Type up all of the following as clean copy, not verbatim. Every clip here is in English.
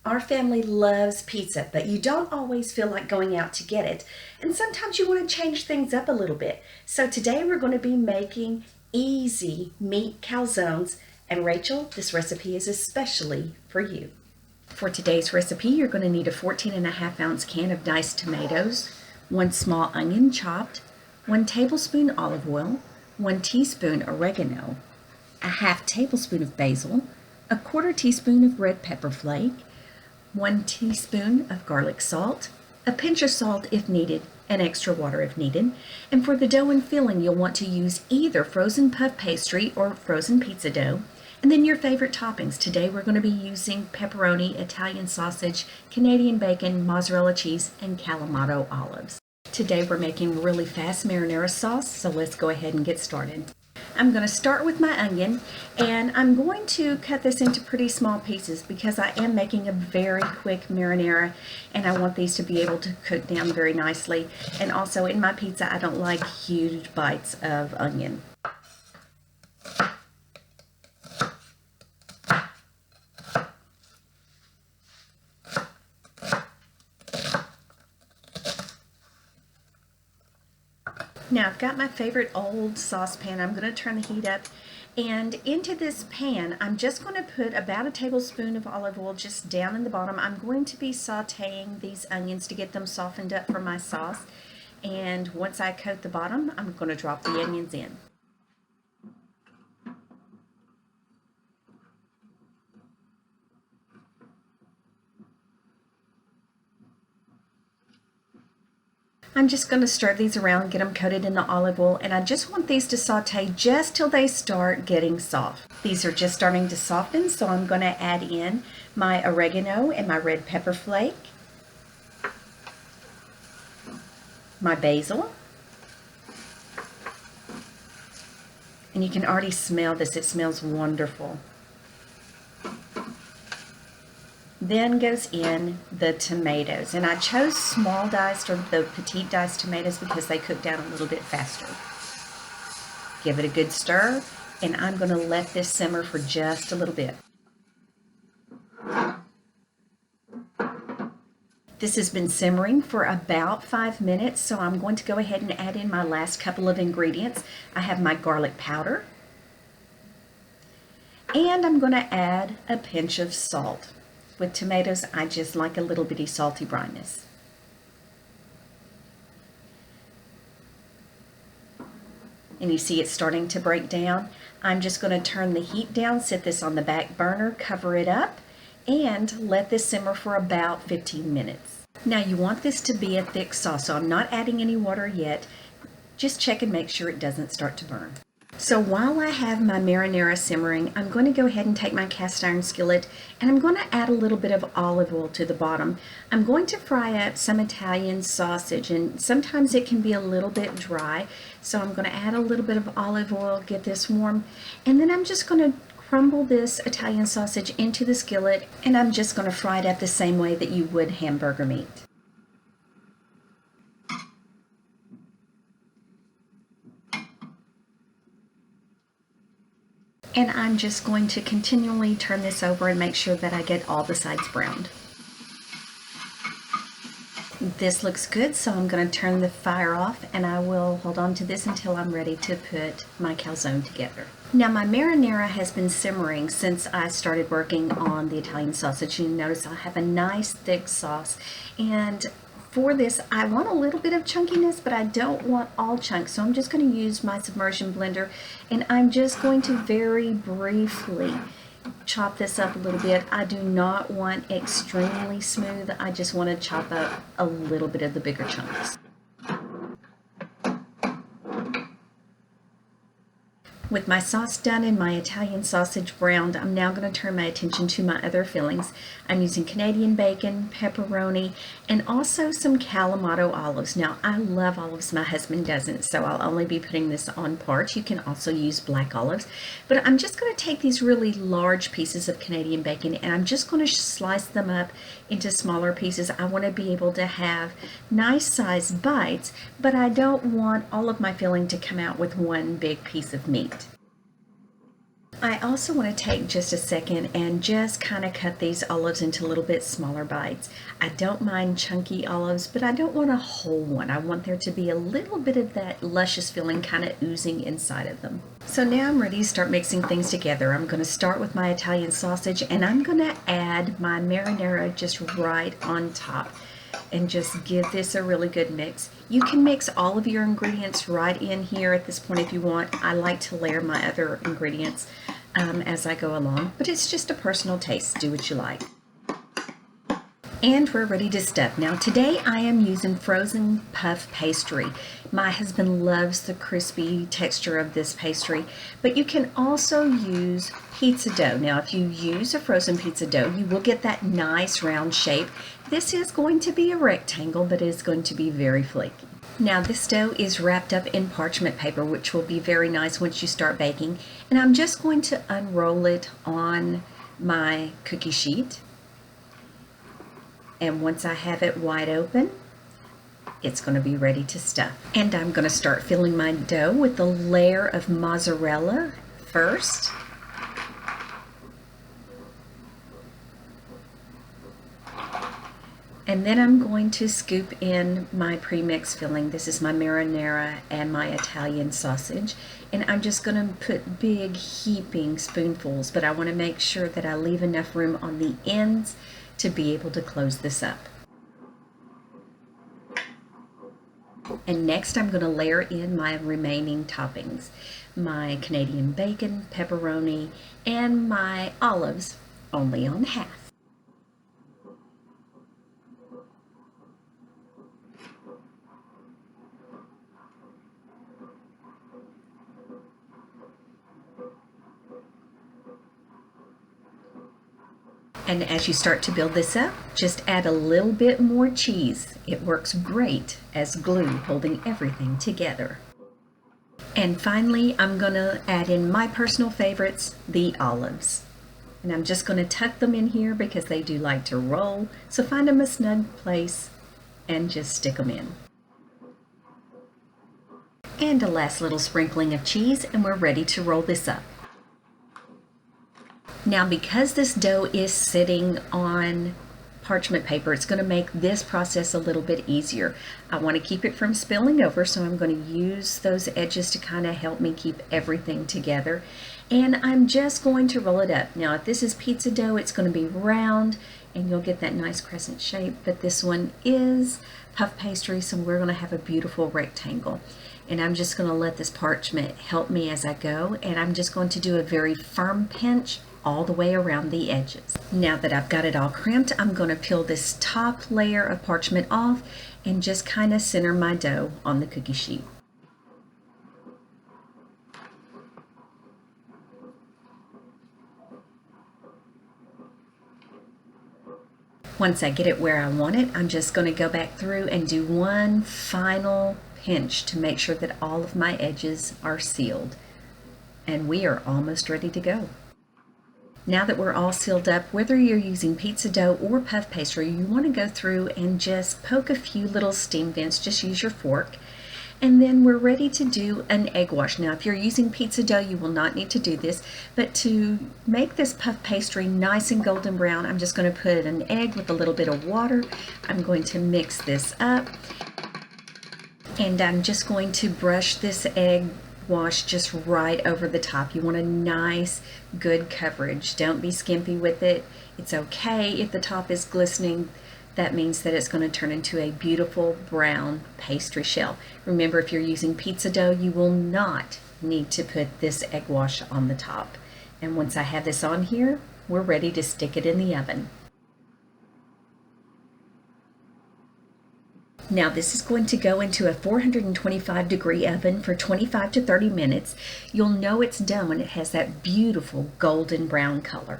Our family loves pizza, but you don't always feel like going out to get it. And sometimes you want to change things up a little bit. So today we're going to be making easy meat calzones. And Rachel, this recipe is especially for you. For today's recipe, you're going to need a 14.5-ounce can of diced tomatoes, 1 small onion chopped, 1 tablespoon olive oil, 1 teaspoon oregano, a half tablespoon of basil, a quarter teaspoon of red pepper flake, 1 teaspoon of garlic salt, a pinch of salt if needed, and extra water if needed. And for the dough and filling, you'll want to use either frozen puff pastry or frozen pizza dough. And then your favorite toppings. Today we're going to be using pepperoni, Italian sausage, Canadian bacon, mozzarella cheese, and Kalamata olives. Today we're making really fast marinara sauce, so let's go ahead and get started. I'm going to start with my onion, and I'm going to cut this into pretty small pieces because I am making a very quick marinara and I want these to be able to cook down very nicely. And also in my pizza, I don't like huge bites of onion. Now I've got my favorite old saucepan. I'm going to turn the heat up, and into this pan I'm just going to put about a tablespoon of olive oil just down in the bottom. I'm going to be sauteing these onions to get them softened up for my sauce, and once I coat the bottom, I'm going to drop the onions in. I'm just going to stir these around, get them coated in the olive oil, and I just want these to saute just till they start getting soft. These are just starting to soften, so I'm going to add in my oregano and my red pepper flake, my basil, and you can already smell this. It smells wonderful. Then goes in the tomatoes, and I chose small diced or the petite diced tomatoes because they cook down a little bit faster. Give it a good stir, and I'm going to let this simmer for just a little bit. This has been simmering for about 5 minutes, so I'm going to go ahead and add in my last couple of ingredients. I have my garlic powder, and I'm going to add a pinch of salt. With tomatoes, I just like a little bitty salty brightness. And you see it's starting to break down. I'm just going to turn the heat down, set this on the back burner, cover it up, and let this simmer for about 15 minutes. Now you want this to be a thick sauce, so I'm not adding any water yet. Just check and make sure it doesn't start to burn. So while I have my marinara simmering, I'm going to go ahead and take my cast iron skillet, and I'm going to add a little bit of olive oil to the bottom. I'm going to fry up some Italian sausage, and sometimes it can be a little bit dry, so I'm going to add a little bit of olive oil, get this warm, and then I'm just going to crumble this Italian sausage into the skillet, and I'm just going to fry it up the same way that you would hamburger meat. And I'm just going to continually turn this over and make sure that I get all the sides browned. This looks good, so I'm going to turn the fire off, and I will hold on to this until I'm ready to put my calzone together. Now my marinara has been simmering since I started working on the Italian sausage. You notice I have a nice thick sauce, and for this, I want a little bit of chunkiness, but I don't want all chunks, so I'm just going to use my submersion blender, and I'm just going to very briefly chop this up a little bit. I do not want extremely smooth. I just want to chop up a little bit of the bigger chunks. With my sauce done and my Italian sausage browned, I'm now going to turn my attention to my other fillings. I'm using Canadian bacon, pepperoni, and also some Kalamata olives. Now, I love olives. My husband doesn't, so I'll only be putting this on part. You can also use black olives. But I'm just going to take these really large pieces of Canadian bacon, and I'm just going to slice them up into smaller pieces. I want to be able to have nice sized bites, but I don't want all of my filling to come out with one big piece of meat. I also want to take just a second and just kind of cut these olives into a little bit smaller bites. I don't mind chunky olives, but I don't want a whole one. I want there to be a little bit of that luscious feeling kind of oozing inside of them. So now I'm ready to start mixing things together. I'm going to start with my Italian sausage, and I'm going to add my marinara just right on top and just give this a really good mix. You can mix all of your ingredients right in here at this point if you want. I like to layer my other ingredients as I go along, but it's just a personal taste. Do what you like. And we're ready to stuff. Now today I am using frozen puff pastry. My husband loves the crispy texture of this pastry, but you can also use pizza dough. Now if you use a frozen pizza dough, you will get that nice round shape. This is going to be a rectangle, but it's going to be very flaky. Now this dough is wrapped up in parchment paper, which will be very nice once you start baking. And I'm just going to unroll it on my cookie sheet. And once I have it wide open, it's going to be ready to stuff. And I'm going to start filling my dough with a layer of mozzarella first. And then I'm going to scoop in my pre-mix filling. This is my marinara and my Italian sausage. And I'm just going to put big heaping spoonfuls, but I want to make sure that I leave enough room on the ends to be able to close this up. And next I'm going to layer in my remaining toppings. My Canadian bacon, pepperoni, and my olives, only on half. And as you start to build this up, just add a little bit more cheese. It works great as glue, holding everything together. And finally, I'm going to add in my personal favorites, the olives. And I'm just going to tuck them in here because they do like to roll. So find them a snug place and just stick them in. And a last little sprinkling of cheese, and we're ready to roll this up. Now because this dough is sitting on parchment paper, it's going to make this process a little bit easier. I want to keep it from spilling over, so I'm going to use those edges to kind of help me keep everything together. And I'm just going to roll it up. Now if this is pizza dough, it's going to be round and you'll get that nice crescent shape, but this one is puff pastry, so we're going to have a beautiful rectangle. And I'm just going to let this parchment help me as I go, and I'm just going to do a very firm pinch all the way around the edges. Now that I've got it all crimped, I'm going to peel this top layer of parchment off and just kind of center my dough on the cookie sheet. Once I get it where I want it, I'm just going to go back through and do one final pinch to make sure that all of my edges are sealed. And we are almost ready to go. Now that we're all sealed up, whether you're using pizza dough or puff pastry, you want to go through and just poke a few little steam vents. Just use your fork. And then we're ready to do an egg wash. Now if you're using pizza dough, you will not need to do this, but to make this puff pastry nice and golden brown, I'm just going to put an egg with a little bit of water. I'm going to mix this up, and I'm just going to brush this egg wash just right over the top. You want a nice, good coverage. Don't be skimpy with it. It's okay if the top is glistening. That means that it's going to turn into a beautiful brown pastry shell. Remember, if you're using pizza dough, you will not need to put this egg wash on the top. And once I have this on here, we're ready to stick it in the oven. Now this is going to go into a 425-degree oven for 25 to 30 minutes. You'll know it's done when it has that beautiful golden brown color.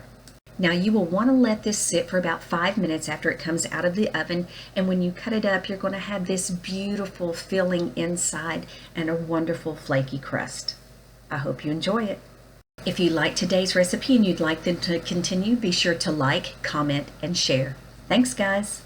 Now you will want to let this sit for about 5 minutes after it comes out of the oven, and when you cut it up, you're going to have this beautiful filling inside and a wonderful flaky crust. I hope you enjoy it. If you like today's recipe and you'd like them to continue, be sure to like, comment, and share. Thanks guys.